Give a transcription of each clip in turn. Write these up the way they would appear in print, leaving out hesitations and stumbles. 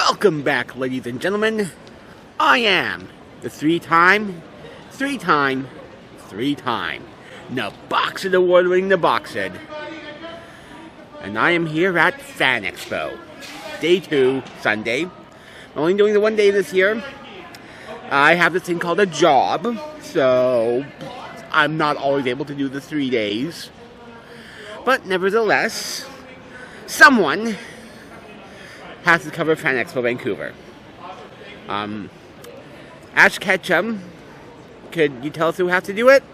Welcome back, ladies and gentlemen. I am the three-time Naboxed award-winning Naboxed. And I am here at FanExpo. Day 2, Sunday. I'm only doing the one day this year. I have this thing called a job, so I'm not always able to do the 3 days. But nevertheless, someone has to cover FanExpo Vancouver. Ash Ketchum, could you tell us who has to do it?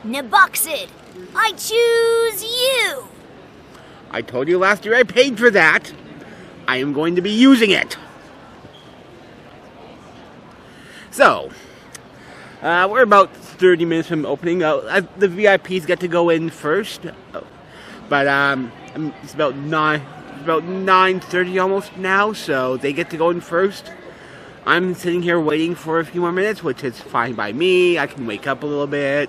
Naboxed, I choose you! I told you last year I paid for that. I am going to be using it. So, we're about 30 minutes from opening. The VIPs get to go in first, but it's about 9:30 almost now, so they get to go in first. I'm sitting here waiting for a few more minutes, which is fine by me. I can wake up a little bit.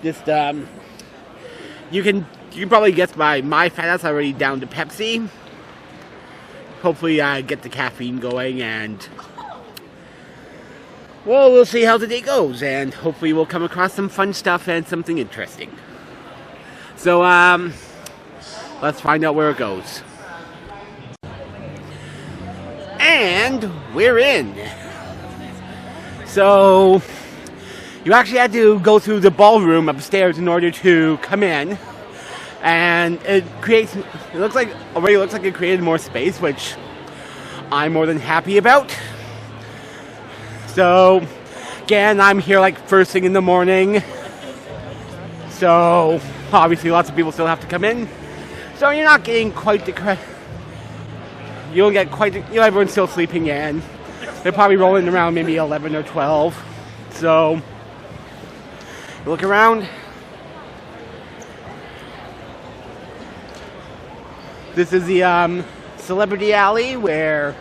Just you can probably guess by my fat ass already down to Pepsi. Hopefully I get the caffeine going, and well, we'll see how the day goes, and hopefully we'll come across some fun stuff and something interesting. So let's find out where it goes. And we're in. So you actually had to go through the ballroom upstairs in order to come in, and already looks like it created more space, which I'm more than happy about. So again, I'm here like first thing in the morning, so obviously lots of people still have to come in, so you're not getting quite the you don't get quite everyone's still sleeping in. They're probably rolling around maybe 11 or 12. So look around. This is the celebrity alley where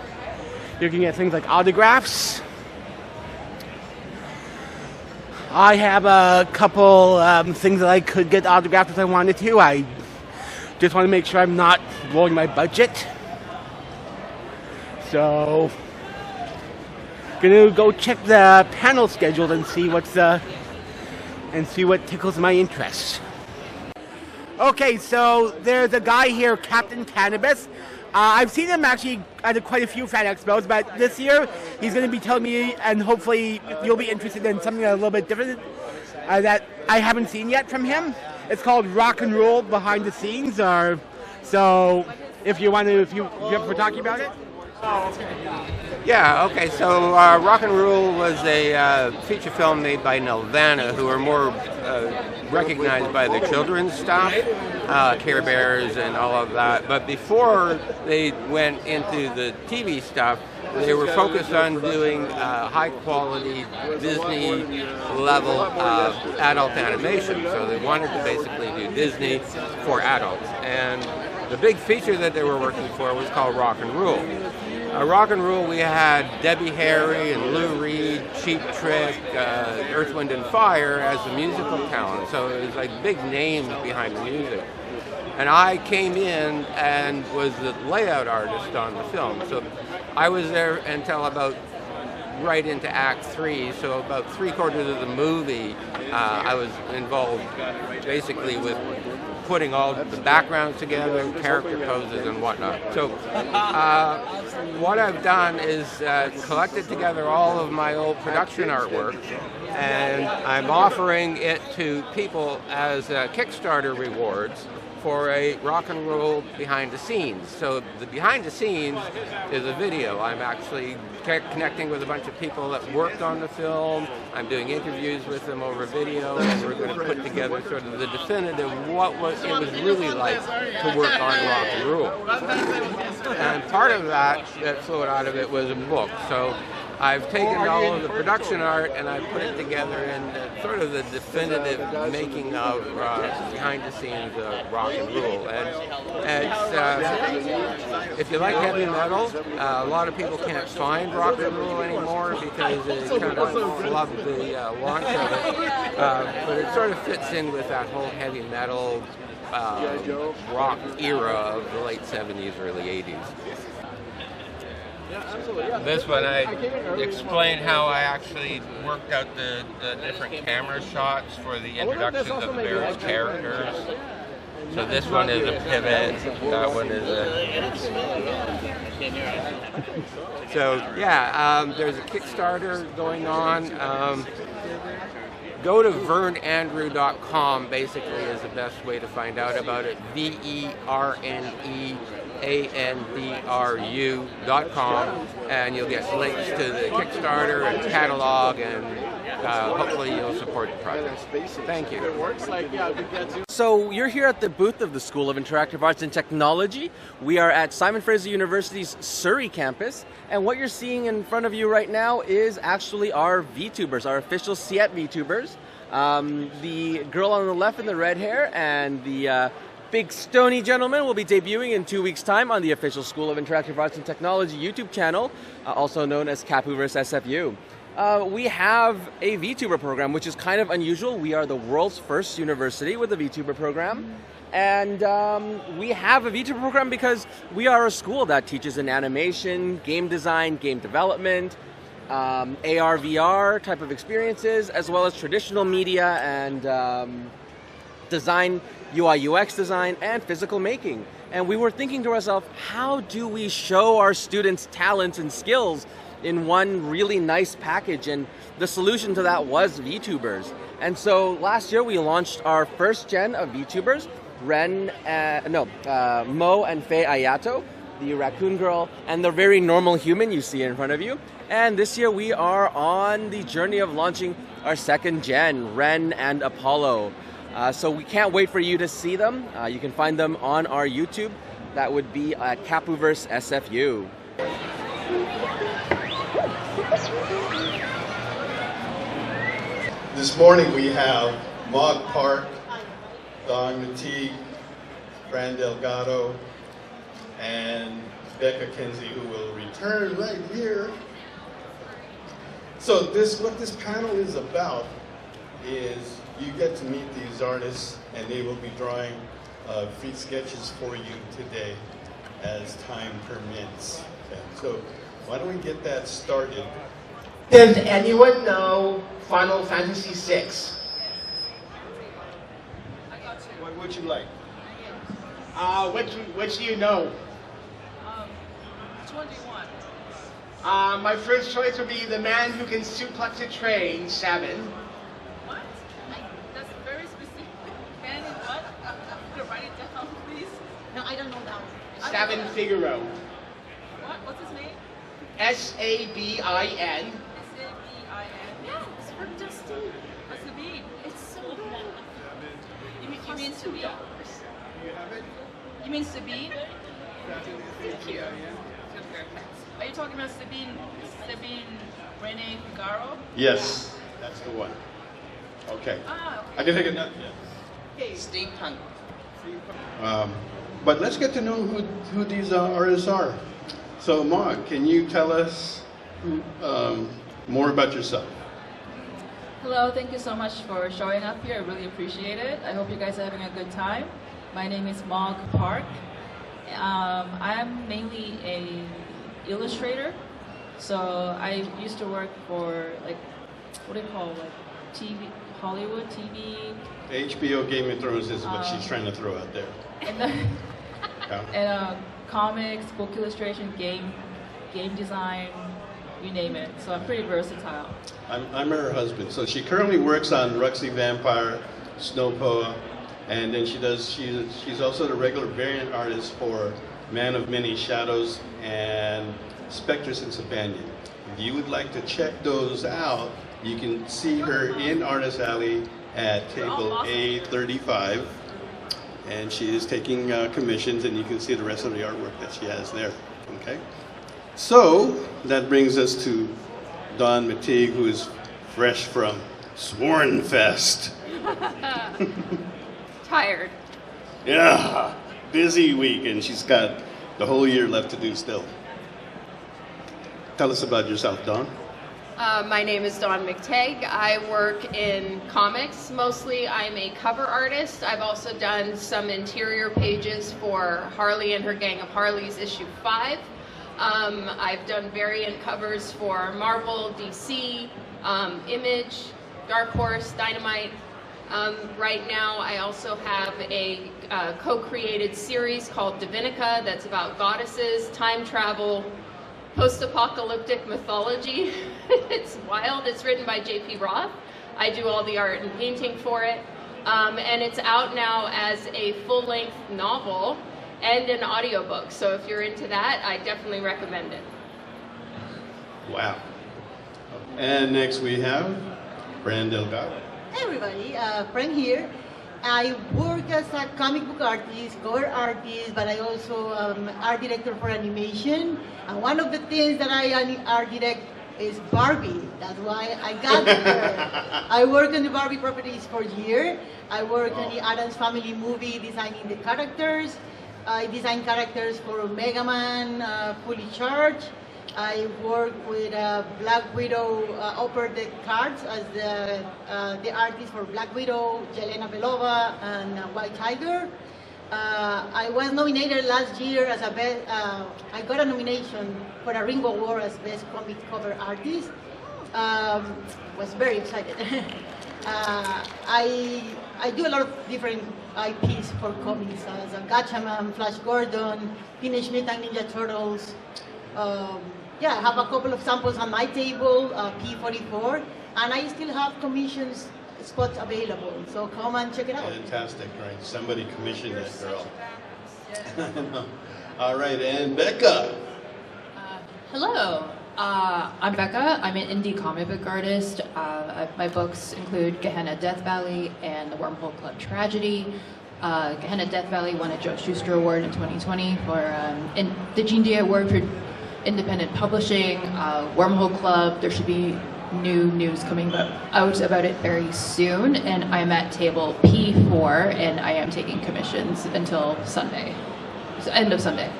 you can get things like autographs. I have a couple things that I could get autographed if I wanted to. I just want to make sure I'm not blowing my budget. So, gonna go check the panel schedule and see what tickles my interest. Okay, so there's a guy here, Captain Cannabis. I've seen him actually at quite a few fan expos, but this year he's going to be telling me, and hopefully you'll be interested in something a little bit different that I haven't seen yet from him. It's called Rock and Roll Behind the Scenes. So if you're talking about it. Yeah, okay, so Rock and Rule was a feature film made by Nelvana, who are more recognized by the children's stuff, Care Bears and all of that. But before they went into the TV stuff, they were focused on doing high-quality Disney-level adult animation. So they wanted to basically do Disney for adults. And the big feature that they were working for was called Rock and Rule. Rock and Rule, we had Debbie Harry and Lou Reed, Cheap Trick, Earth, Wind and Fire as the musical talent. So it was like big names behind the music. And I came in and was the layout artist on the film. So I was there until about right into Act 3. So about 3/4 of the movie, I was involved basically with putting all the backgrounds together, character poses and whatnot. So what I've done is collected together all of my old production artwork, and I'm offering it to people as Kickstarter rewards for a Rock and Roll behind the scenes. So the behind the scenes is a video. I'm actually connecting with a bunch of people that worked on the film. I'm doing interviews with them over video, and we're going to put together sort of the definitive it was really like to work on Rock and Roll. And part of that flowed out of it was a book. So I've taken all of the production art and I put it together in sort of the definitive making of behind the scenes of Rock and Roll. And it's, if you like heavy metal, a lot of people can't find Rock and Roll anymore because they kind of flubbed the launch of it. But it sort of fits in with that whole heavy metal rock era of the late 70s, early 80s. This one, I explain how I actually worked out the different camera shots for the introductions of the various characters. So this one is a pivot, that one is a... So yeah, there's a Kickstarter going on. Go to vernandrew.com, basically, is the best way to find out about it. VERNEANDRU.com, and you'll get links to the Kickstarter and catalog, and hopefully you'll support the project. Thank you. So you're here at the booth of the School of Interactive Arts and Technology. We are at Simon Fraser University's Surrey campus, and what you're seeing in front of you right now is actually our VTubers, our official CET VTubers. The girl on the left in the red hair and the big stony gentleman will be debuting in 2 weeks' time on the official School of Interactive Arts and Technology YouTube channel, also known as Capuverse SFU. We have a VTuber program, which is kind of unusual. We are the world's first university with a VTuber program. And we have a VTuber program because we are a school that teaches in animation, game design, game development, AR, VR type of experiences, as well as traditional media and design, UI, UX design, and physical making. And we were thinking to ourselves, how do we show our students' talents and skills in one really nice package? And the solution to that was VTubers. And so last year we launched our first gen of VTubers, Mo and Faye Ayato, the raccoon girl, and the very normal human you see in front of you. And this year we are on the journey of launching our second gen, Ren and Apollo. So we can't wait for you to see them. You can find them on our YouTube. That would be at Capuverse SFU. This morning we have Mog Park, Don McTeague, Fran Delgado, and Becca Kinsey, who will return right here. So what this panel is about is you get to meet these artists, and they will be drawing free sketches for you today as time permits. Okay, so why don't we get that started? Does anyone know Final Fantasy VI? What would you like? Which do you know? Which one do you want? My first choice would be the man who can suplex a train, 7. What? That's very specific. Man in what? Could write it down, please? No, I don't know that one. 7 Figaro. What? What's his name? S-A-B-I-N. S-A-B-I-N. Yeah, it's for Dusty. What's the beat? It's so good. You mean Sabine? You have it? You mean Sabine? Thank you. Are you talking about Sabine Rene Figaro? Yes, that's the one. Okay. Ah, okay. I can take another. Okay. Steampunk. But let's get to know who these artists are. So, Maude, can you tell us more about yourself? Hello, thank you so much for showing up here. I really appreciate it. I hope you guys are having a good time. My name is Mog Park. I'm mainly a illustrator. So I used to work for what do you call TV, Hollywood TV. HBO Game of Thrones is what she's trying to throw out there. And comics, book illustration, game design, you name it. So I'm pretty versatile. I'm her husband. So she currently works on Ruxy Vampire, Snowpoa, and then she's also the regular variant artist for Man of Many Shadows and Spectres and Sabanian. If you would like to check those out, you can see her in Artist Alley at table A35, and she is taking commissions, and you can see the rest of the artwork that she has there. Okay, so that brings us to Don McTeague, who is fresh from Swornfest. Tired. Yeah, busy week, and she's got the whole year left to do still. Tell us about yourself, Dawn. My name is Dawn McTeague. I work in comics. Mostly I'm a cover artist. I've also done some interior pages for Harley and Her Gang of Harleys issue 5. I've done variant covers for Marvel, DC, Image, Dark Horse, Dynamite. Right now I also have a co-created series called Divinica that's about goddesses, time travel, post-apocalyptic mythology. It's wild. It's written by J.P. Roth. I do all the art and painting for it. And it's out now as a full-length novel and an audiobook. So if you're into that, I definitely recommend it. Wow. And next we have Fran Delgado. Hey everybody, Frank here. I work as a comic book artist, cover artist, but I also art director for animation. And one of the things that I art direct is Barbie. That's why I got there. I work on the Barbie properties for years. I work on the Addams Family movie designing the characters. I design characters for Mega Man, Fully Charged. I work with Black Widow, Upper Deck Cards as the artist for Black Widow, Yelena Belova, and White Tiger. I was nominated last year as I got a nomination for a Ringo Award as Best Comic Cover Artist. Was very excited. I do a lot of different IPs for comics, as Gatchaman, Flash Gordon, Teenage Mutant Ninja Turtles. Yeah, I have a couple of samples on my table, P44, and I still have commissions spots available. So come and check it out. Fantastic, right? Somebody commissioned that girl. All right, and Becca. Hello, I'm Becca. I'm an indie comic book artist. My books include Gehenna Death Valley and The Wormhole Club Tragedy. Gehenna Death Valley won a Joe Shuster Award in 2020 for the Gene D Award for independent publishing. Wormhole Club, there should be new news coming out about it very soon, and I'm at table P4 and I am taking commissions until Sunday, so end of Sunday.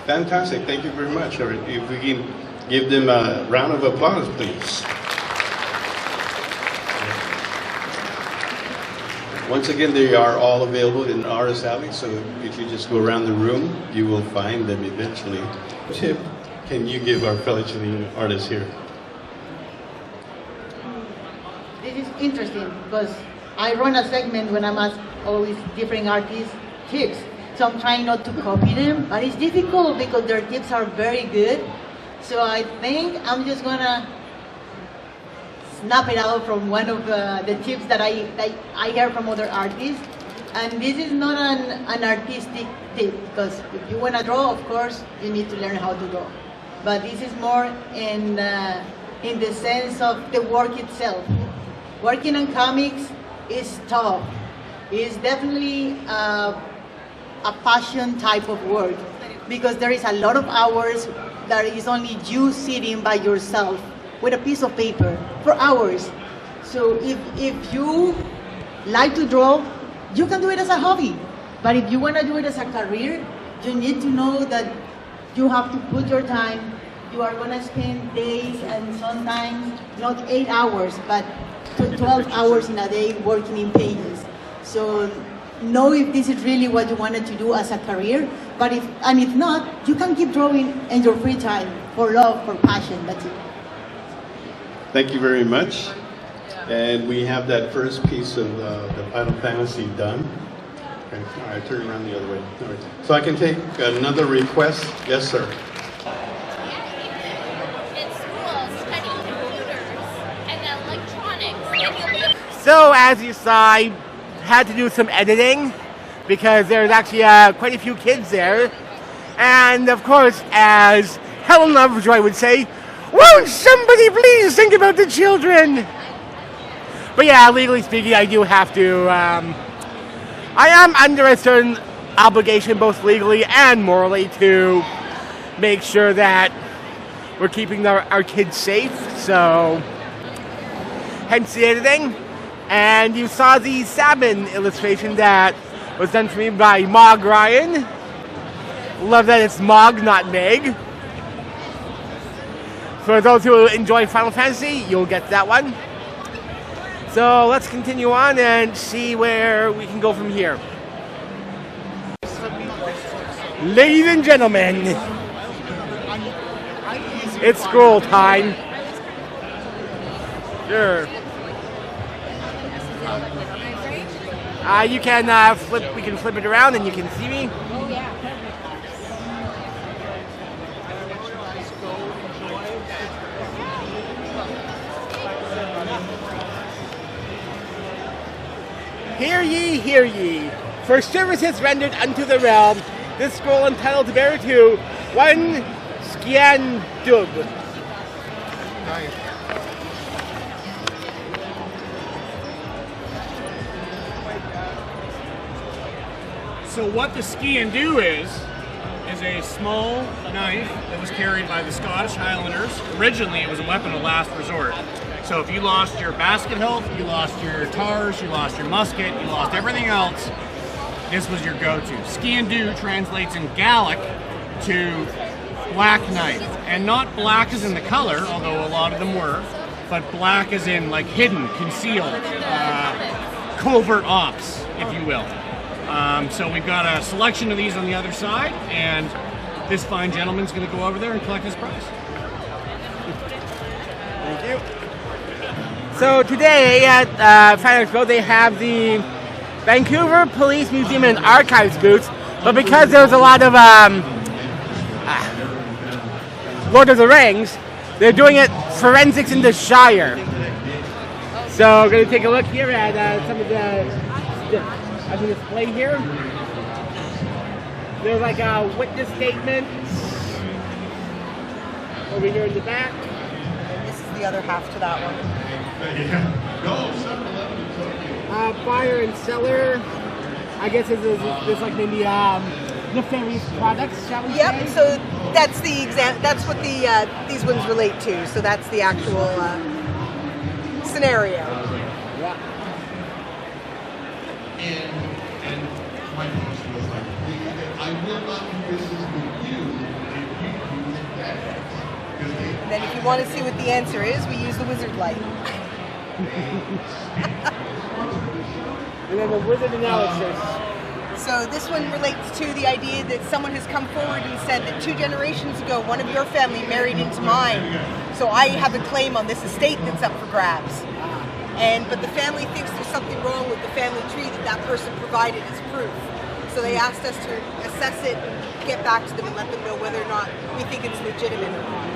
Fantastic, thank you very much. If we can give them a round of applause, please. Once again, they are all available in Artist Alley, so if you just go around the room, you will find them eventually. Chip, can you give our fellow Chilean artists here? This is interesting because I run a segment when I'm asked always different artists tips. So I'm trying not to copy them, but it's difficult because their tips are very good. So I think I'm just gonna snap it out from one of the tips that I hear from other artists. And this is not an artistic tip, because if you want to draw, of course, you need to learn how to draw. But this is more in the sense of the work itself. Working on comics is tough. It's definitely a passion type of work, because there is a lot of hours that is only you sitting by yourself with a piece of paper for hours. So if you like to draw, you can do it as a hobby. But if you want to do it as a career, you need to know that you have to put your time. You are going to spend days and sometimes not 8 hours, but 12 hours in a day working in pages. So know if this is really what you wanted to do as a career. But if not, you can keep drawing in your free time for love, for passion. That's it. Thank you very much. And we have that first piece of the Final Fantasy done. Okay. All right, turn around the other way. All right. So I can take another request. Yes, sir. In school, study computers and electronics. So as you saw, I had to do some editing because there's actually quite a few kids there. And of course, as Helen Lovejoy would say, won't somebody please think about the children? But yeah, legally speaking, I do have to, I am under a certain obligation, both legally and morally, to make sure that we're keeping our kids safe, so hence the editing. And you saw the salmon illustration that was done for me by Mog Ryan. Love that it's Mog, not Meg. For those who enjoy Final Fantasy, you'll get that one. So let's continue on and see where we can go from here. Ladies and gentlemen, It's school time. Sure. You can flip. We can flip it around, and you can see me. Oh, yeah. Hear ye, hear ye. For services rendered unto the realm, this scroll entitled to bear to one scian dub. So what the ski and do is a small knife that was carried by the Scottish Highlanders. Originally, it was a weapon of last resort. So if you lost your basket hilt, you lost your tars, you lost your musket, you lost everything else, this was your go-to. Ski and do translates in Gaelic to black knife. And not black as in the color, although a lot of them were, but black as in like hidden, concealed, covert ops, if you will. So we've got a selection of these on the other side, and this fine gentleman's going to go over there and collect his prize. Thank you. So today at FanExpo they have the Vancouver Police Museum and Archives booths, but because there's a lot of Lord of the Rings, they're doing it forensics in the Shire. So we're going to take a look here at some of the display here. There's like a witness statement over here in the back. And this is the other half to that one. Buyer and seller. I guess this like maybe nefarious products, shall we say? So that's the that's what these ones relate to. So that's the actual scenario. Yeah. And my question was like, I will not do business with you if you use that. And then if you want to see what the answer is, we use the wizard light. And then the wizard analysis. So this one relates to the idea that someone has come forward and said that 2 generations ago, one of your family married into mine. So I have a claim on this estate that's up for grabs. But the family thinks there's something wrong with the family tree that person provided as proof. So they asked us to assess it and get back to them and let them know whether or not we think it's legitimate or not.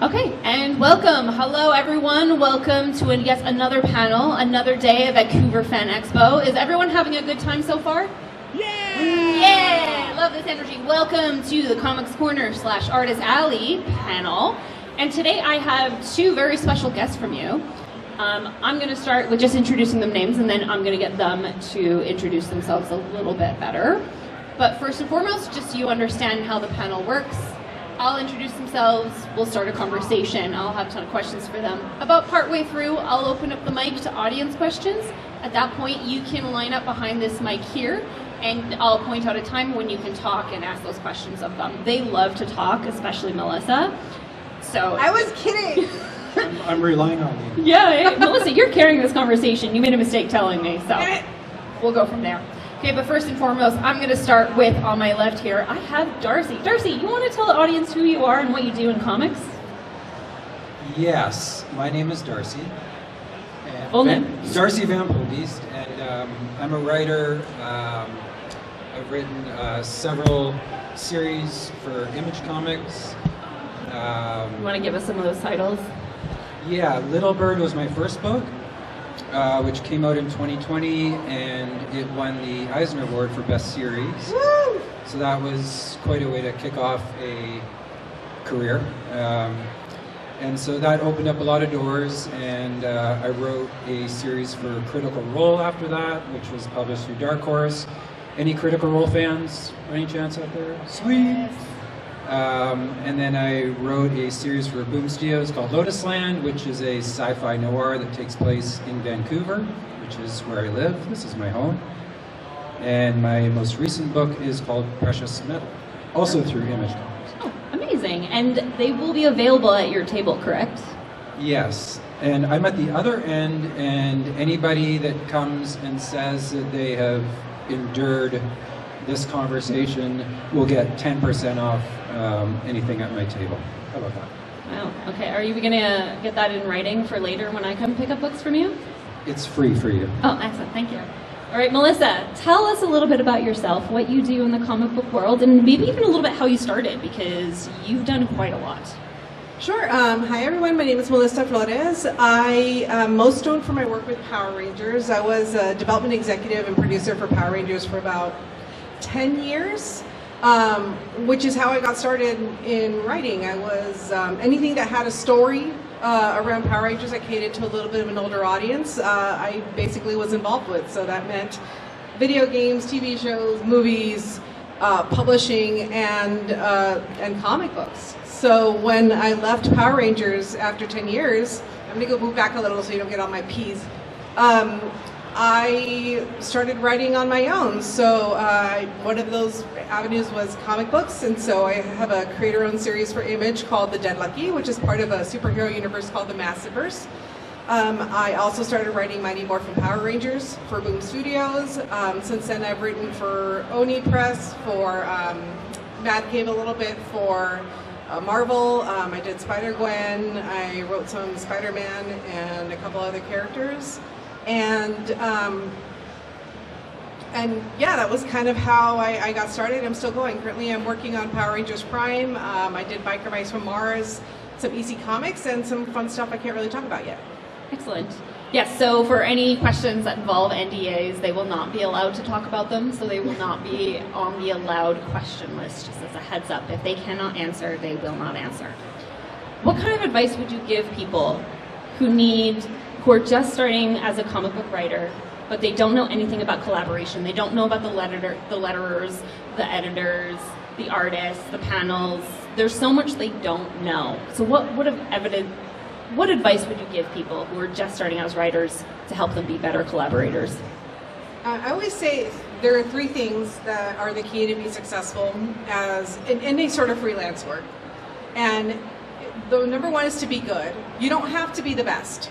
Okay, and welcome. Hello, everyone. Welcome to yet another panel, another day of Vancouver Fan Expo. Is everyone having a good time so far? Yeah! Yeah! Love this energy. Welcome to the Comics Corner / Artist Alley panel. And today I have 2 very special guests from you. I'm going to start with just introducing them names, and then I'm going to get them to introduce themselves a little bit better. But first and foremost, just so you understand how the panel works, I'll introduce themselves, we'll start a conversation, I'll have a ton of questions for them. About partway through, I'll open up the mic to audience questions. At that point, you can line up behind this mic here, and I'll point out a time when you can talk and ask those questions of them. They love to talk, especially Melissa. So I was kidding! I'm relying on you. Yeah, Melissa, you're carrying this conversation. You made a mistake telling me, so we'll go from there. Okay, but first and foremost, I'm going to start with, on my left here, I have Darcy. Darcy, you want to tell the audience who you are and what you do in comics? Yes, my name is Darcy. Darcy Van Poelgeest, and I'm a writer. I've written several series for Image Comics. You want to give us some of those titles? Yeah, Little Bird was my first book, which came out in 2020, and it won the Eisner Award for Best Series. Woo! So that was quite a way to kick off a career. And so that opened up a lot of doors, and I wrote a series for Critical Role after that, which was published through Dark Horse. Any Critical Role fans? Any chance out there? Sweet! And then I wrote a series for Boom Studios called Lotus Land, which is a sci-fi noir that takes place in Vancouver, which is where I live. This is my home. And my most recent book is called Precious Metal, also through Image Comics. Oh, amazing. And they will be available at your table, correct? Yes. And I'm at the other end, and anybody that comes and says that they have endured this conversation will get 10% off anything at my table. How about that? Wow. Okay. Are you going to get that in writing for later when I come pick up books from you? It's free for you. Oh, excellent. Thank you. All right, Melissa, tell us a little bit about yourself, what you do in the comic book world, and maybe even a little bit how you started, because you've done quite a lot. Sure. Hi, everyone. My name is Melissa Flores. I am most known for my work with Power Rangers. I was a development executive and producer for Power Rangers for about 10 years, which is how I got started in writing. I was anything that had a story around Power Rangers that catered to a little bit of an older audience, I basically was involved with. So that meant video games, TV shows, movies, publishing, and comic books. So when I left Power Rangers after 10 years, I'm going to go move back a little so you don't get on my P's. I started writing on my own. So one of those avenues was comic books, and so I have a creator-owned series for Image called The Dead Lucky, which is part of a superhero universe called the Massiverse. I also started writing Mighty Morphin Power Rangers for Boom Studios. Since then, I've written for Oni Press, for Mad Cave a little bit, for Marvel. I did Spider-Gwen. I wrote some Spider-Man and a couple other characters. And yeah, that was kind of how I got started. I'm still going. Currently, I'm working on Power Rangers Prime. I did Biker Mice from Mars, some EC Comics, and some fun stuff I can't really talk about yet. Excellent. Yes, so for any questions that involve NDAs, they will not be allowed to talk about them, so they will not be on the allowed question list, just as a heads up. If they cannot answer, they will not answer. What kind of advice would you give people who are just starting as a comic book writer, but they don't know anything about collaboration? They don't know about the letterers, the editors, the artists, the panels. There's so much they don't know. So what advice would you give people who are just starting out as writers to help them be better collaborators? I always say there are three things that are the key to be successful as in any sort of freelance work. And the number one is to be good. You don't have to be the best,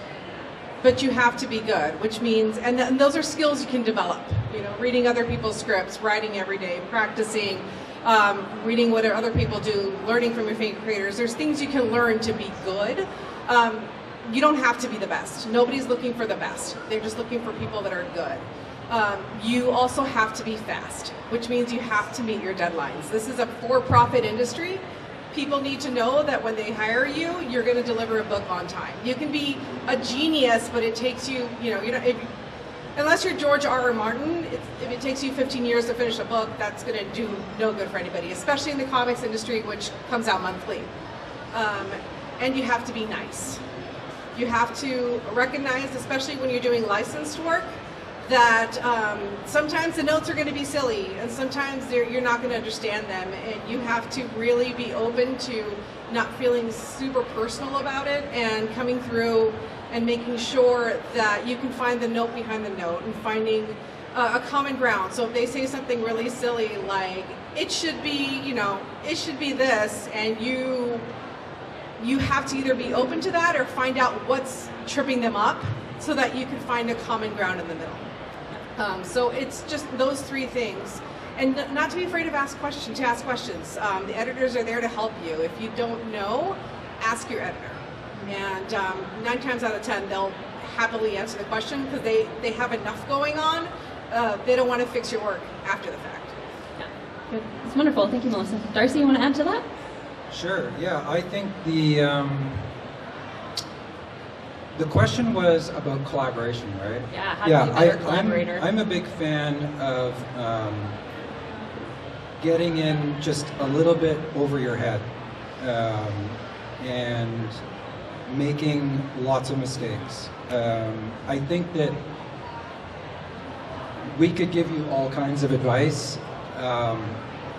but you have to be good, which means, and those are skills you can develop. You know, reading other people's scripts, writing every day, practicing, reading what other people do, learning from your favorite creators. There's things you can learn to be good. You don't have to be the best. Nobody's looking for the best. They're just looking for people that are good. You also have to be fast, which means you have to meet your deadlines. This is a for-profit industry. People need to know that when they hire you, you're going to deliver a book on time. You can be a genius, but it takes you, unless you're George R.R. Martin, if it takes you 15 years to finish a book, that's going to do no good for anybody, especially in the comics industry, which comes out monthly. And you have to be nice. You have to recognize, especially when you're doing licensed work, that sometimes the notes are going to be silly, and sometimes you're not going to understand them, and you have to really be open to not feeling super personal about it, and coming through and making sure that you can find the note behind the note, and finding a common ground. So if they say something really silly like, it should be, it should be this, and you have to either be open to that or find out what's tripping them up so that you can find a common ground in the middle. So it's just those three things. And not to be afraid of ask questions. The editors are there to help you. If you don't know, ask your editor. And 9 times out of 10, they'll happily answer the question because they have enough going on. They don't want to fix your work after the fact. Yeah, good. It's wonderful. Thank you, Melissa. Darcy, you want to add to that? Sure. Yeah, I think the question was about collaboration, right? Yeah, how to be a better collaborator. I'm a big fan of getting in just a little bit over your head and making lots of mistakes. I think that we could give you all kinds of advice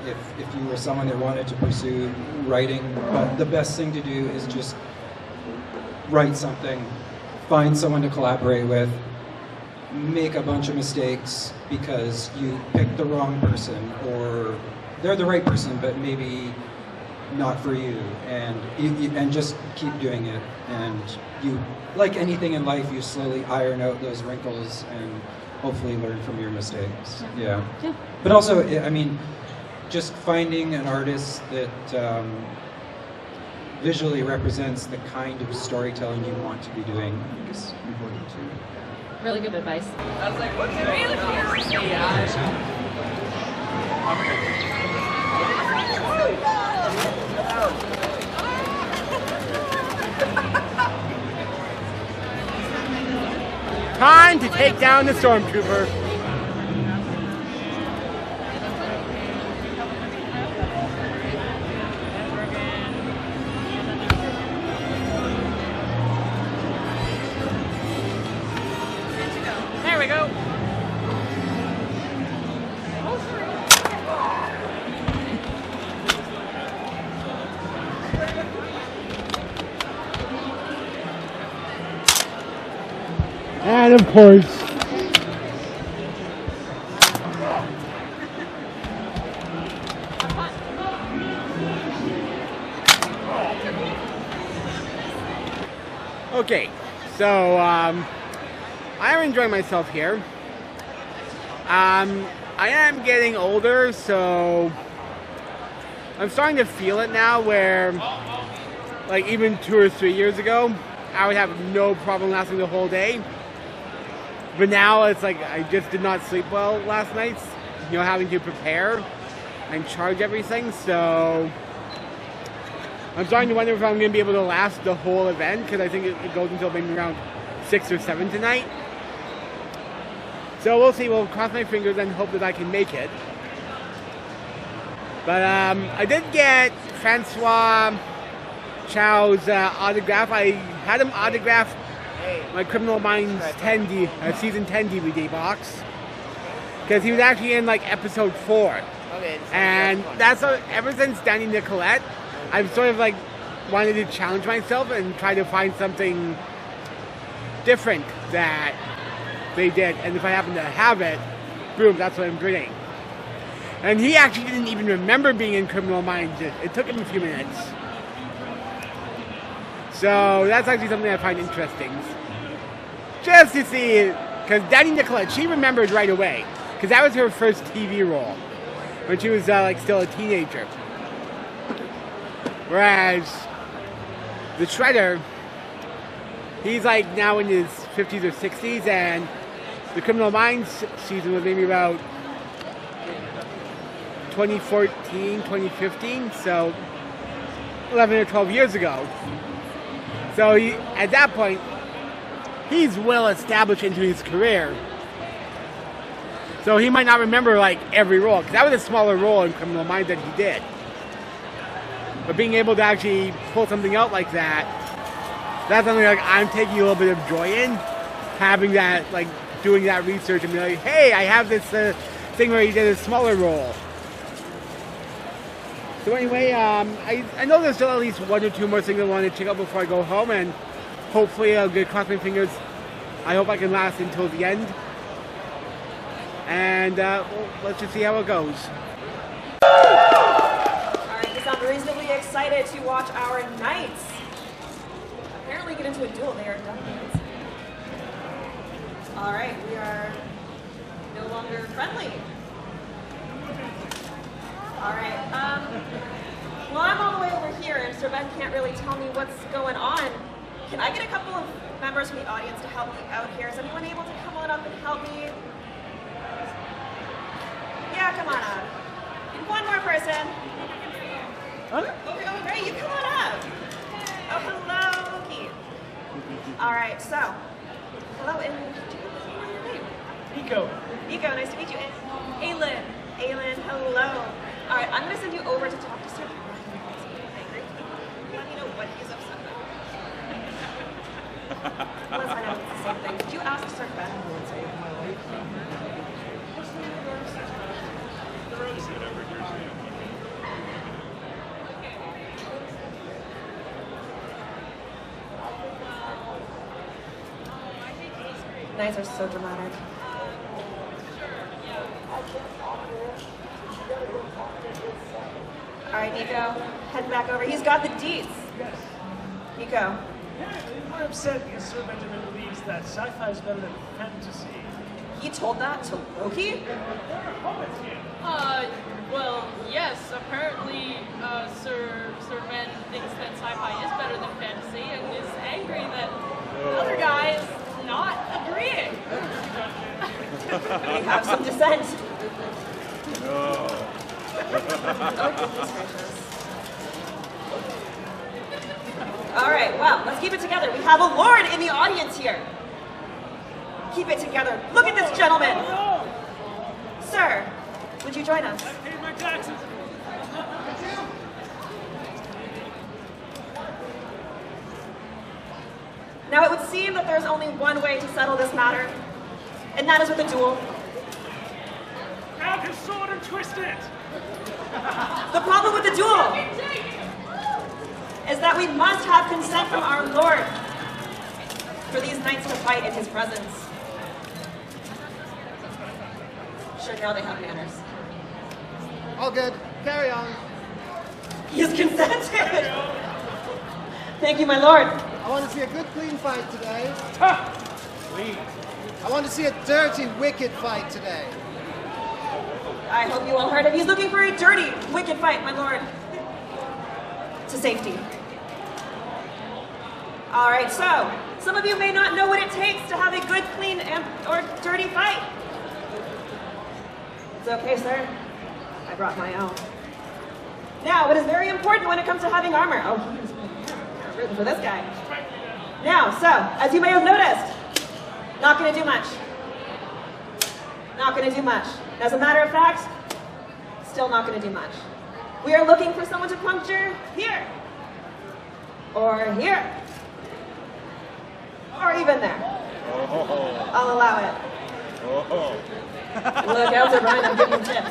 if you were someone that wanted to pursue writing, but the best thing to do is just write something, find someone to collaborate with, make a bunch of mistakes because you picked the wrong person, or they're the right person but maybe not for you, and just keep doing it. And you, like anything in life, you slowly iron out those wrinkles, and hopefully learn from your mistakes. Yeah. But also, I mean, just finding an artist that visually represents the kind of storytelling you want to be doing, I think is important too. Really good advice. I was like, what's Time to take down the stormtrooper. There we go. And of course, okay, so I am enjoying myself here. I am getting older, so I'm starting to feel it now where, like, even 2 or 3 years ago, I would have no problem lasting the whole day. But now it's like I just did not sleep well last night, you know, having to prepare and charge everything, so I'm starting to wonder if I'm going to be able to last the whole event, because I think it goes until maybe around 6 or 7 tonight. So we'll see. We'll cross my fingers and hope that I can make it. But I did get Francois Chow's autograph. I had him autograph my Criminal Minds 10 season 10 DVD box, because he was actually in like episode 4. And that's ever since Danny Nicolette, I've sort of like wanted to challenge myself and try to find something different that they did, and if I happen to have it, boom, that's what I'm bringing. And he actually didn't even remember being in Criminal Minds. It took him a few minutes. So that's actually something I find interesting. Just to see, because Danny Nicolette, she remembered right away, because that was her first TV role, when she was like still a teenager. Whereas the Shredder, he's like now in his 50s or 60s, and the Criminal Minds season was maybe about 2014, 2015, so 11 or 12 years ago. So he, at that point, he's well established into his career. So he might not remember like every role, because that was a smaller role in Criminal Minds that he did. But being able to actually pull something out like that, that's something like I'm taking a little bit of joy in, having that, like doing that research and be like, hey, I have this thing where he did a smaller role. So anyway, I know there's still at least 1 or 2 more things I want to check out before I go home, and hopefully I'll get cross my fingers. I hope I can last until the end. And well, let's just see how it goes. Alright, you sound reasonably excited to watch our knights apparently get into a duel. They are done. Alright, we are no longer friendly. Alright, well, I'm all the way over here, and Sir Ben can't really tell me what's going on. Can I get a couple of members from the audience to help me out here? Is anyone able to come on up and help me? Yeah, come on up. And one more person. Okay, oh, Ray, you come on up. Oh, hello, Keith. Alright, so, hello, and do you know your name? Nico. Nico, nice to meet you. And Aylin. Aylin, hello. Alright, I'm going to send you over to talk to Sir Ben. Let me know what he's upset about. Let's find out if it's the same thing. Did you ask Sir Ben? Knights are so dramatic. Alright, Nico, head back over. He's got the deets. Nico. I'm upset because Sir Benjamin believes that sci-fi is better than fantasy. He told that to Loki? Well, yes. Apparently, Sir Ben thinks that sci-fi is better than fantasy and is angry that the other guy is not agreeing. We have some dissent. All right, well, let's keep it together. We have a lord in the audience here. Keep it together. Look at this gentleman. Sir, would you join us? I paid my taxes. Now, it would seem that there's only one way to settle this matter, and that is with a duel. Grab his sword and twist it. The problem with the duel is that we must have consent from our lord for these knights to fight in his presence. Sure, now they have manners. All good. Carry on. He has consented. Thank you, my lord. I want to see a good, clean fight today. Clean. I want to see a dirty, wicked fight today. I hope you all heard him. He's looking for a dirty, wicked fight, my lord. To safety. All right, so some of you may not know what it takes to have a good, clean, or dirty fight. It's okay, sir. I brought my own. Now, what is very important when it comes to having armor? Oh, I'm rooting for this guy. Now, so, as you may have noticed, not going to do much. Not going to do much. As a matter of fact, still not going to do much. We are looking for someone to puncture here. Or here. Or even there. I'll allow it. Look out, Brian, I'm giving tips.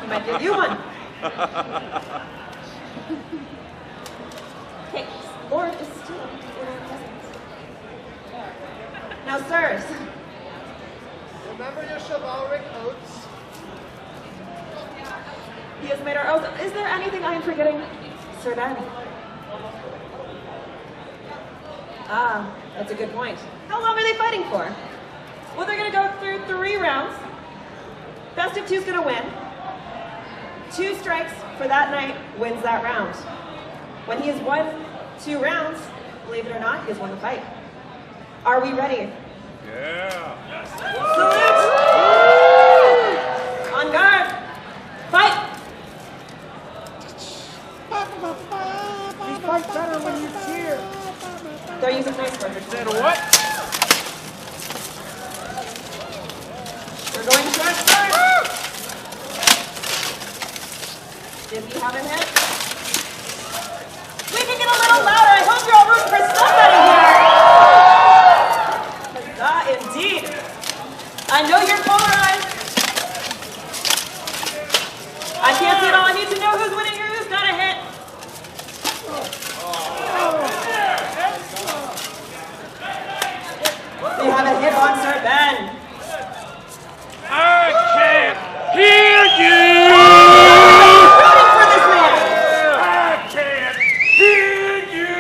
He might give you one. Okay, Lord is still in our presence. Now, sirs. Remember your chivalric oaths. He has made our oath. Is there anything I am forgetting, Sir Ben? Ah, that's a good point. How long are they fighting for? Well, they're going to go through 3 rounds. Best of 2's going to win. 2 strikes for that night wins that round. When he has won 2 rounds, believe it or not, he has won the fight. Are we ready? Yeah. Salute! On guard! Fight! You fight better when you cheer. They're using nice words. Said what? We're going short first. Did we have a hit? We can get a little louder. I hope you're all rooting for somebody here. Ah, indeed. I know you're polarized. I can't see it all. I need to know who's winning or who's got a hit. We have a hit on Sir Ben. I can't hear you! Rooting for this man! I can't hear you!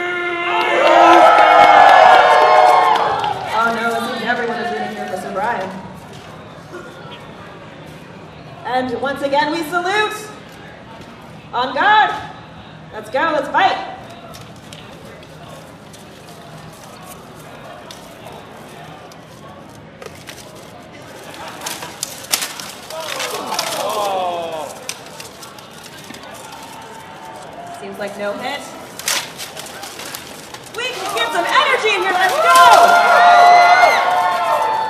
Oh no, it seems everyone is rooting here for Sir Brian. And once again, we salute. On guard. Let's go, let's fight. Seems like no hit. We can get some energy in here. Let's go!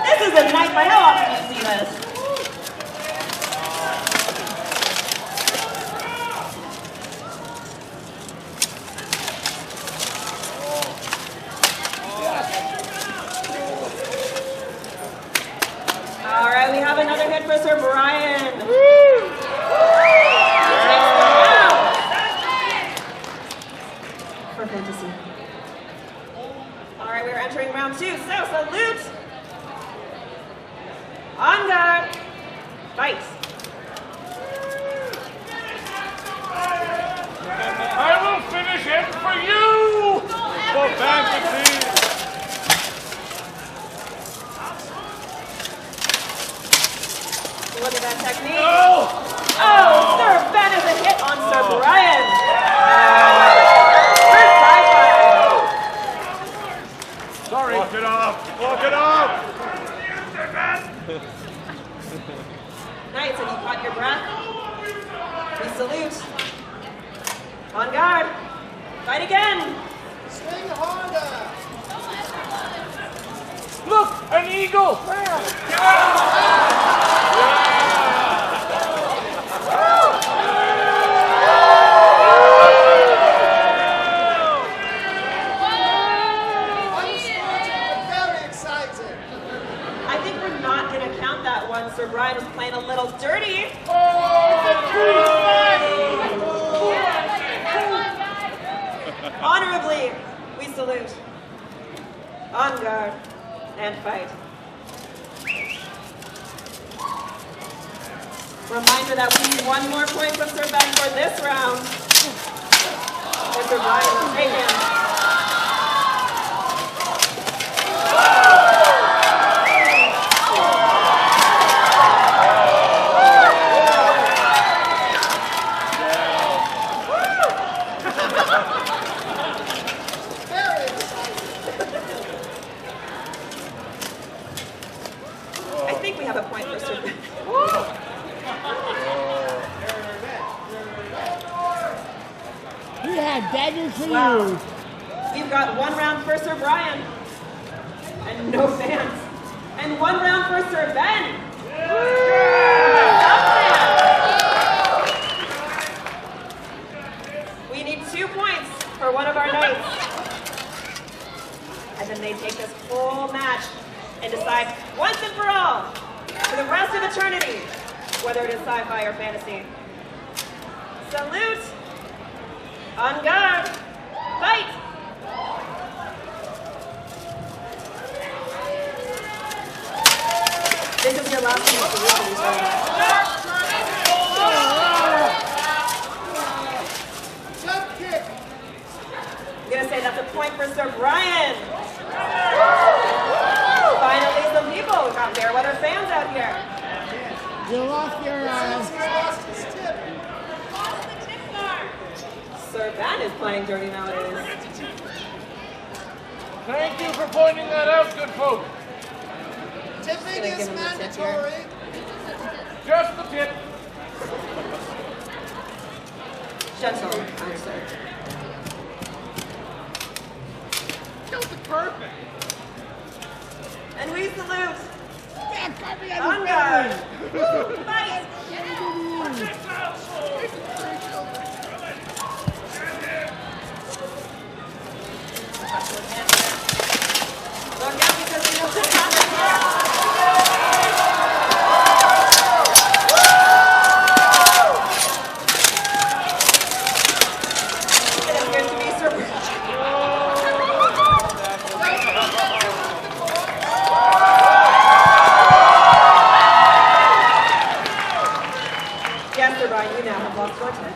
This is a night fight. How often do you see this? All right, we have another hit for Sir Brian. For fantasy. All right, we're entering round 2. So salute. On guard. Fight. I will finish it for you! For fantasy! On guard. Fight again. Swing Honda. Look, an eagle. Very exciting. I think we're not going to count that one. Sir Brian was playing a little dirty. Honorably, we salute. On guard and fight. Reminder that we need one more point from Sir Ben for this round. Mr. Brian will take him. I think we have a point for Sir Ben. He had daggers for Wow. you. We've got one round for Sir Brian. And no fans. And one round for Sir Ben. We need 2 points for one of our knights. And then they take this whole match and decide once and for all, for the rest of eternity, whether it is sci-fi or fantasy. Salute! On guard! Fight! This is your last chance to win these rounds. Jump kick. I'm gonna say that's a point for Sir Brian. Finally, some people. We've got Fairweather fans out here. You lost your tip. Sir Ben is playing dirty nowadays. Thank you for pointing that out, good folk. Tipping Gonna give is him a tip mandatory. Just the tip. Gentle answer. Perfect. And we salute. Yeah, got me On on guard. the Fight! Look out because we know what's happening. It is good to be surprised. Yes, Sir Brian, you now have lost 4 times.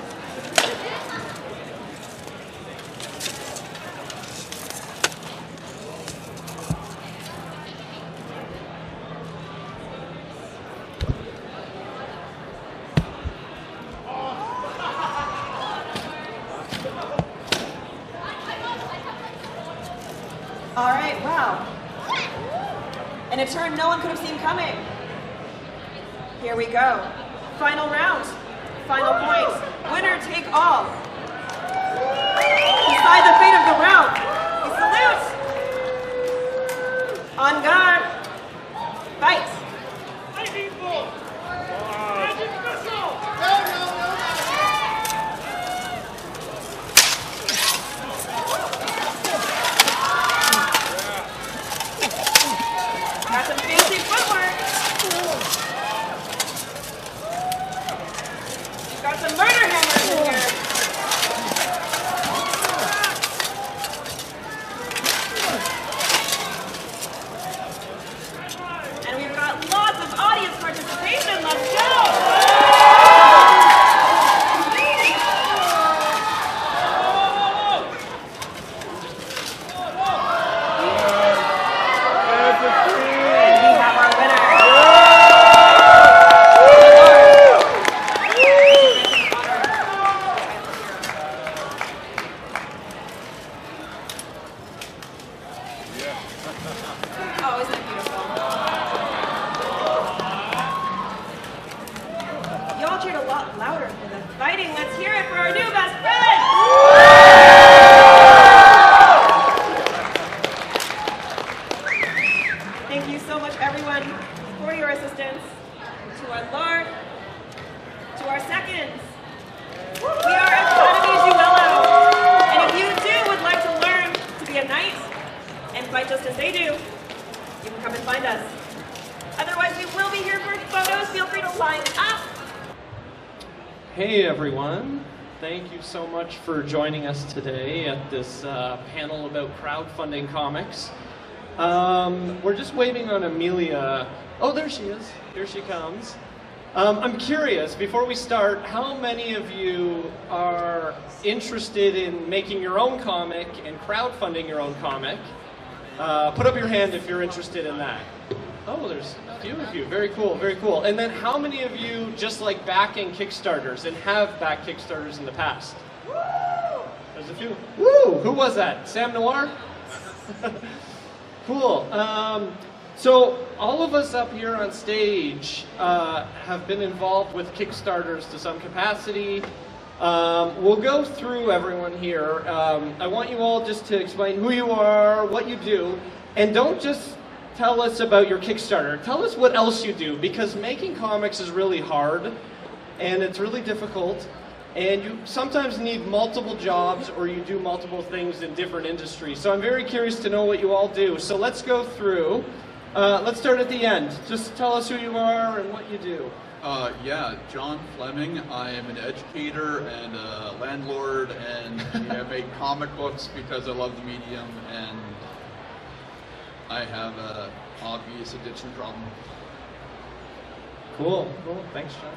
All right, wow. And a turn no one could have seen coming. Here we go. Final round. Final points. Winner take all. Decide the fate of the round. We salute. On guard. Fight. Got some fancy footwork. Got some murder hammers in here. behind us. Otherwise, we will be here for photos. Feel free to line up. Hey everyone, thank you so much for joining us today at this panel about crowdfunding comics. We're just waiting on Amelia. Oh, there she is. Here she comes. I'm curious, before we start, how many of you are interested in making your own comic and crowdfunding your own comic? Put up your hand if you're interested in that. Oh, there's a few of you. Very cool, very cool. And then how many of you just like backing Kickstarters and have backed Kickstarters in the past? There's a few. Woo! Who was that? Sam Noir? Cool. So all of us up here on stage have been involved with Kickstarters to some capacity. We'll go through everyone here. I want you all just to explain who you are, what you do, and don't just tell us about your Kickstarter. Tell us what else you do, because making comics is really hard, and it's really difficult, and you sometimes need multiple jobs or you do multiple things in different industries. So I'm very curious to know what you all do. So let's go through. Let's start at the end. Just tell us who you are and what you do. Yeah, John Fleming. I am an educator and a landlord, and I make comic books because I love the medium, and I have an obvious addiction problem. Cool, cool. Thanks, John.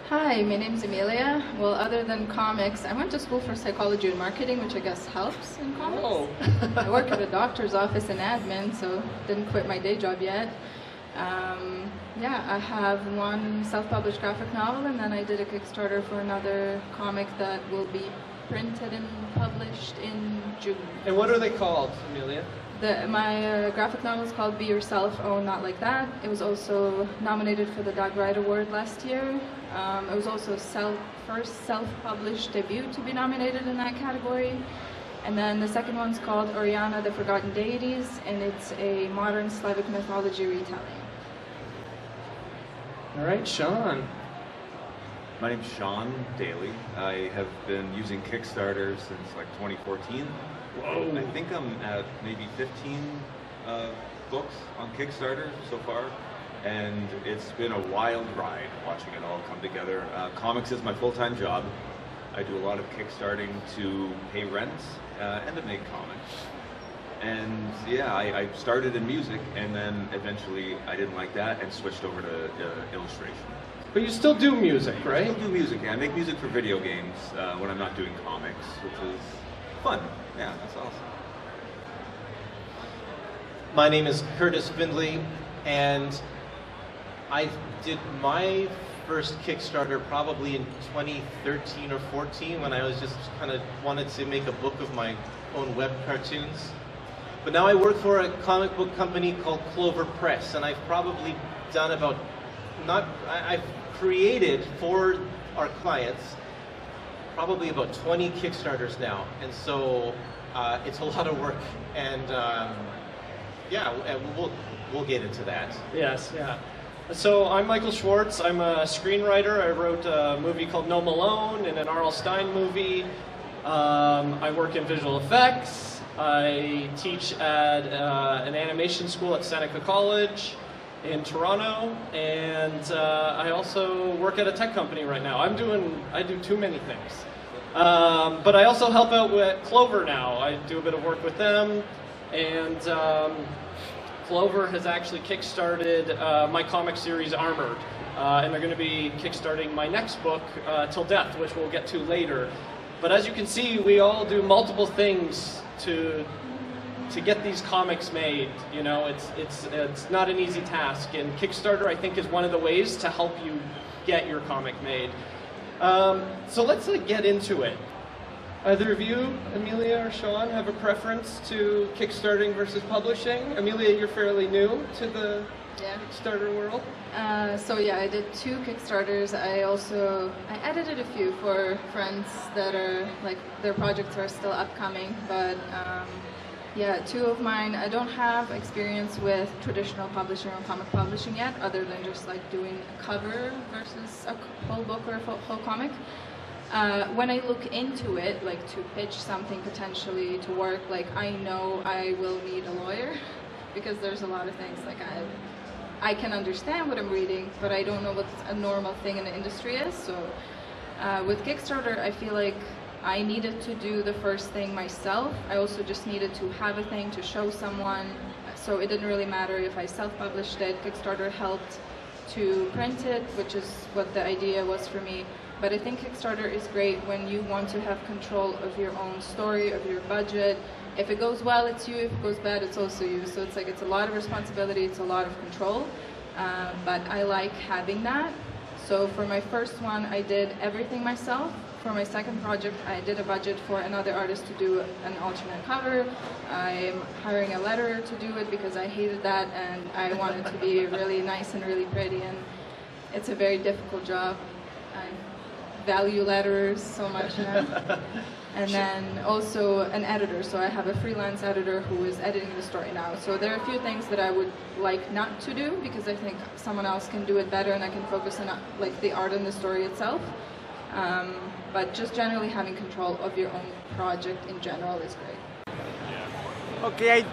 Hi, my name's Amelia. Well, other than comics, I went to school for psychology and marketing, which I guess helps in comics. Oh. I work at a doctor's office in admin, so didn't quit my day job yet. Yeah, I have one self-published graphic novel, and then I did a Kickstarter for another comic that will be printed and published in June. And what are they called, Amelia? My graphic novel is called Be Yourself, Oh Not Like That. It was also nominated for the Dog Wright Award last year. It was also first self-published debut to be nominated in that category. And then the second one's called Oriana, the Forgotten Deities, and it's a modern Slavic mythology retelling. All right, Sean. My name's Sean Daly. I have been using Kickstarter since like 2014. Whoa. I think I'm at maybe 15 books on Kickstarter so far, and it's been a wild ride watching it all come together. Comics is my full-time job. I do a lot of Kickstarting to pay rent and to make comics. And yeah, I started in music, and then eventually I didn't like that and switched over to illustration. But you still do music, right? I still do music, yeah. I make music for video games when I'm not doing comics, which is fun. Yeah, that's awesome. My name is Curtis Findley, and I did my first Kickstarter probably in 2013 or 14 when I was just kind of wanted to make a book of my own web cartoons. But now I work for a comic book company called Clover Press, and I've probably done about, I've created for our clients probably about 20 Kickstarters now, and so it's a lot of work, and yeah, we'll get into that. Yes, yeah. So I'm Michael Schwartz. I'm a screenwriter. I wrote a movie called No Malone and an R.L. Stine movie. I work in visual effects. I teach at an animation school at Seneca College in Toronto, and I also work at a tech company right now. I do too many things. But I also help out with Clover now. I do a bit of work with them, and Clover has actually kickstarted my comic series Armored, and they're going to be kickstarting my next book, Till Death, which we'll get to later. But as you can see, we all do multiple things to get these comics made. You know, it's not an easy task, and Kickstarter, I think, is one of the ways to help you get your comic made. So let's get into it. Either of you, Amelia or Sean, have a preference to kickstarting versus publishing? Amelia, you're fairly new to the Kickstarter world. So yeah, I did 2 Kickstarters. I edited a few for friends that are like their projects are still upcoming, but yeah, 2 of mine, I don't have experience with traditional publishing or comic publishing yet, other than just like doing a cover versus a whole book or a whole comic. When I look into it, like to pitch something potentially to work, like I know I will need a lawyer because there's a lot of things like I can understand what I'm reading, but I don't know what a normal thing in the industry is. So with Kickstarter, I feel like I needed to do the first thing myself. I also just needed to have a thing to show someone. So it didn't really matter if I self-published it. Kickstarter helped to print it, which is what the idea was for me. But I think Kickstarter is great when you want to have control of your own story, of your budget. If it goes well, it's you. If it goes bad, it's also you. So it's like it's a lot of responsibility, it's a lot of control. But I like having that. So for my first one, I did everything myself. For my second project, I did a budget for another artist to do an alternate cover. I'm hiring a letterer to do it because I hated that and I wanted to be really nice and really pretty, and it's a very difficult job. I value letterers so much now. And then also an editor, so I have a freelance editor who is editing the story now. So there are a few things that I would like not to do because I think someone else can do it better and I can focus on like the art and the story itself. But just generally having control of your own project in general is great. Okay,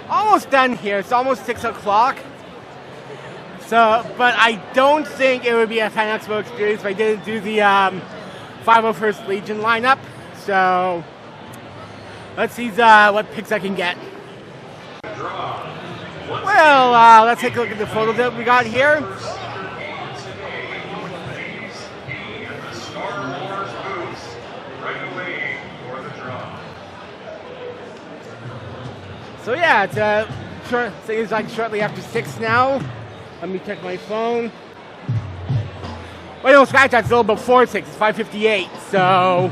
almost done here. It's almost 6 o'clock. So, but I don't think it would be a FanExpo experience if I didn't do the 501st Legion lineup. So, let's see what picks I can get. Well, let's take a look at the photos that we got here. So yeah, it's like shortly after 6 now. Let me check my phone. Wait, no, scratch that's a little before 6. It's 5:58. So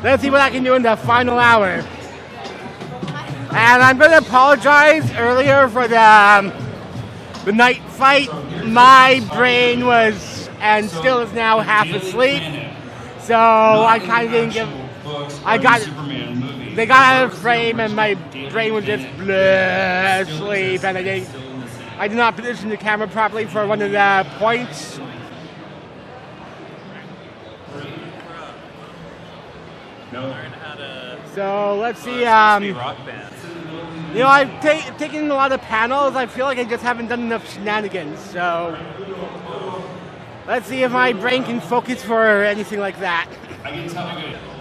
let's see what I can do in the final hour. And I'm going to apologize earlier for the night fight. My brain was and still is now half asleep. So I kind of didn't give. They got out of frame and my brain was just asleep, and I did not position the camera properly for one of the points. So let's see. You know, I've taken a lot of panels. I feel like I just haven't done enough shenanigans. So let's see if my brain can focus for anything like that.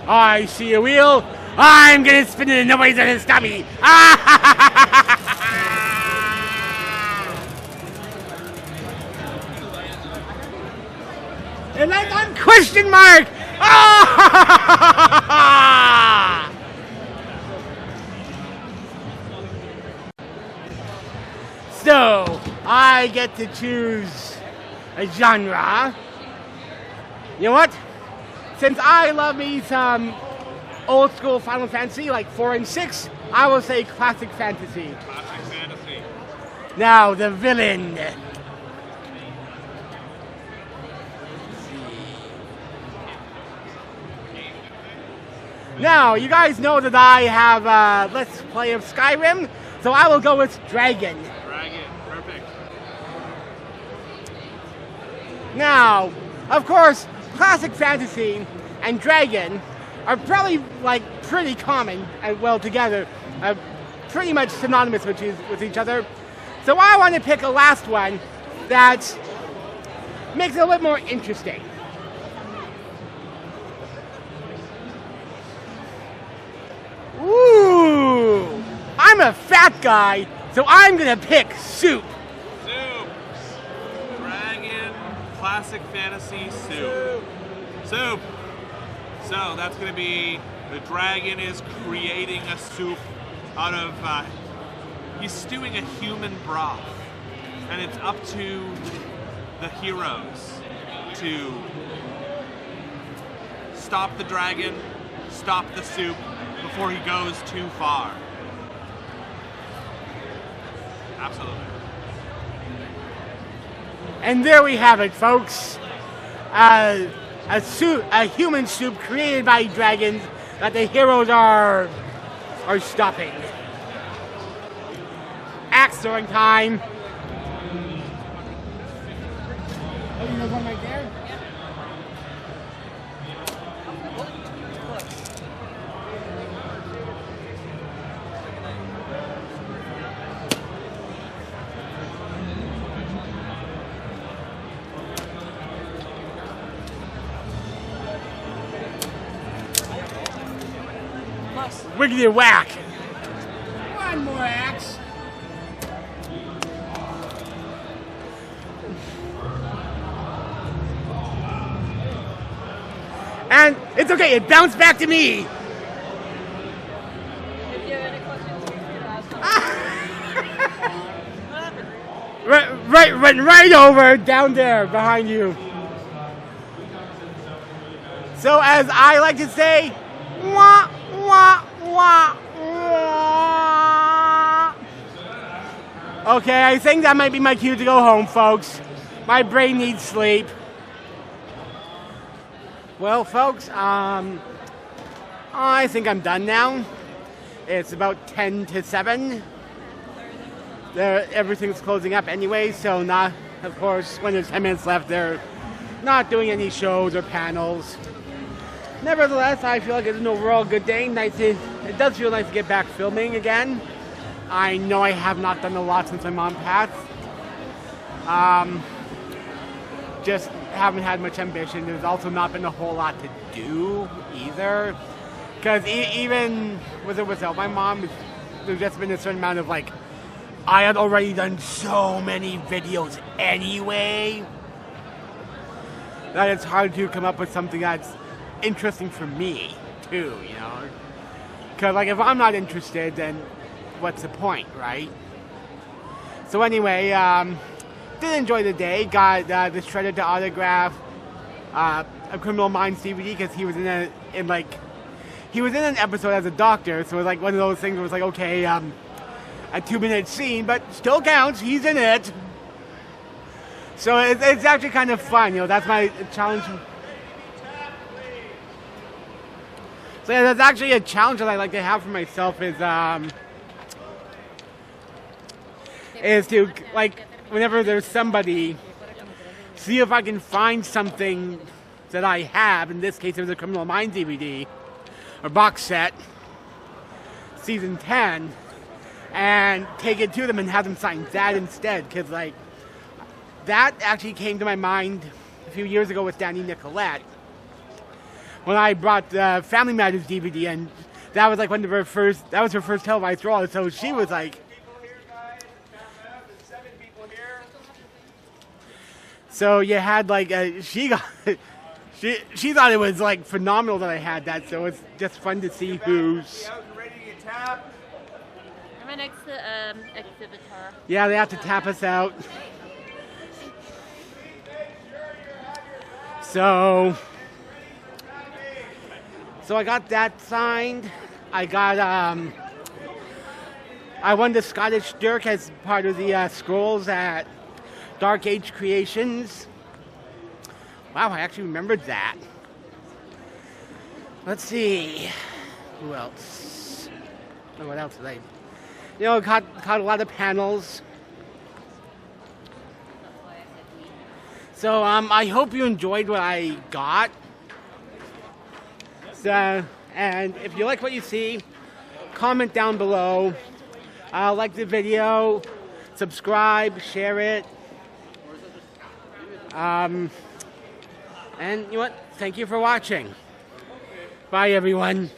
I see a wheel. I'm gonna spin it and nobody's gonna stop me. And that's on question mark. So I get to choose a genre. You know what? Since I love me some old school Final Fantasy, like 4 and 6, I will say classic fantasy. Classic fantasy. Now, the villain. Now, you guys know that I have a Let's Play of Skyrim, so I will go with Dragon. Dragon, perfect. Now, of course, classic fantasy and Dragon are probably like pretty common and well together, pretty much synonymous with each other. So I want to pick a last one that makes it a little more interesting. Ooh, I'm a fat guy, so I'm gonna pick soup. Soup. Dragon, classic fantasy, soup. Soup. So that's going to be, the dragon is creating a soup out of, he's stewing a human broth. And it's up to the heroes to stop the dragon, stop the soup before he goes too far. Absolutely. And there we have it, folks. A human soup created by dragons that the heroes are stopping. Axe throwing time. Oh, you know one right there? Wiggity whack. One more axe. And it's okay, it bounced back to me. Right over down there behind you. So as I like to say, wah, wah, wah, wah. Okay, I think that might be my cue to go home, folks. My brain needs sleep. Well, folks, I think I'm done now. It's about 10 to 7. Everything's closing up anyway, so not, of course, when there's 10 minutes left, they're not doing any shows or panels. Nevertheless, I feel like it's an overall good day. It does feel nice to get back filming again. I know I have not done a lot since my mom passed. Just haven't had much ambition. There's also not been a whole lot to do either. Because even with or without my mom, there's just been a certain amount of like, I had already done so many videos anyway that it's hard to come up with something that's interesting for me too, you know? Because like if I'm not interested, then what's the point, right? So anyway, did enjoy the day. Got the Shredder to autograph a Criminal Minds DVD because he was in an episode as a doctor, so it was like one of those things where it was like, okay, a 2-minute scene, but still counts. He's in it. So it's actually kind of fun, you know. That's my challenge. So yeah, that's actually a challenge that I like to have for myself is to, like, whenever there's somebody, see if I can find something that I have. In this case, it was a Criminal Minds DVD or box set, season 10, and take it to them and have them sign that instead. Because like that actually came to my mind a few years ago with Danny Nicolette when I brought the Family Matters DVD, and that was like one of her first. That was her first televised role. So she was like. So you had like she thought it was like phenomenal that I had that. So it's just fun to see who's. I'm an exhibitor. Yeah, they have to tap us out. So I got that signed. I got I won the Scottish Dirk as part of the scrolls at Dark Age Creations. Wow, I actually remembered that. Let's see. Who else? Oh, what else did I? You know, caught a lot of panels. So I hope you enjoyed what I got. So, and if you like what you see, comment down below. Like the video, subscribe, share it. And you know what? Thank you for watching. Bye, everyone.